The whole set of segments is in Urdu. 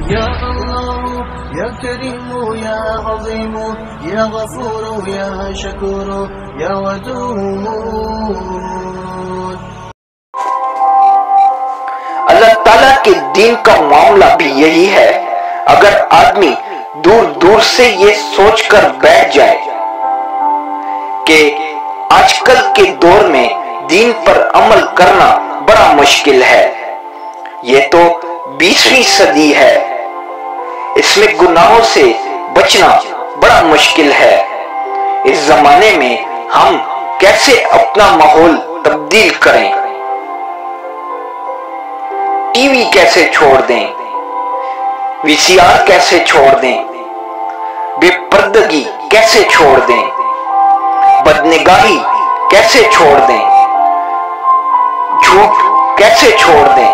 یا اللہ یا کریم یا عظیم یا غفور یا شکور یا ودود۔ اللہ تعالیٰ کے دین کا معاملہ بھی یہی ہے۔ اگر آدمی دور دور سے یہ سوچ کر بیٹھ جائے کہ آج کل کے دور میں دین پر عمل کرنا بڑا مشکل ہے، یہ تو 20ویں صدی ہے، اس میں گناہوں سے بچنا بڑا مشکل ہے، اس زمانے میں ہم کیسے اپنا ماحول تبدیل کریں؟ ٹی وی کیسے چھوڑ دیں؟ وی سی آر کیسے چھوڑ دیں؟ بے پردگی کیسے چھوڑ دیں؟ بدنگاہی کیسے چھوڑ دیں؟ جھوٹ کیسے چھوڑ دیں؟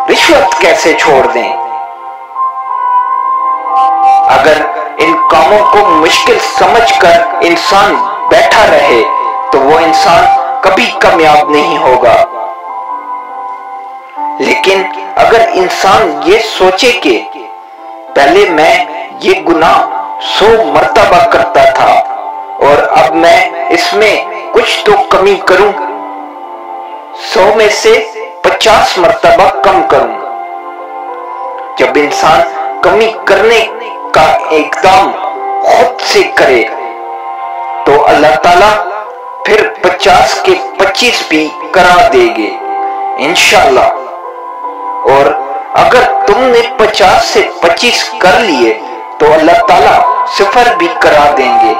رشوت کیسے چھوڑ دیں؟ اگر ان کاموں کو مشکل سمجھ کر انسان بیٹھا رہے تو وہ انسان کبھی کامیاب نہیں ہوگا۔ لیکن اگر انسان یہ سوچے کہ پہلے میں یہ گناہ 100 مرتبہ کرتا تھا اور اب میں اس میں کچھ تو کمی کروں، 100 میں سے 50 مرتبہ کم کروں، جب انسان کمی کرنے کا اقدام خود سے کرے تو اللہ تعالیٰ پھر 50 کے 25 بھی کرا دے گے انشاءاللہ۔ اور اگر تم نے 50 سے 25 کر لیے تو اللہ تعالیٰ 0 بھی کرا دیں گے۔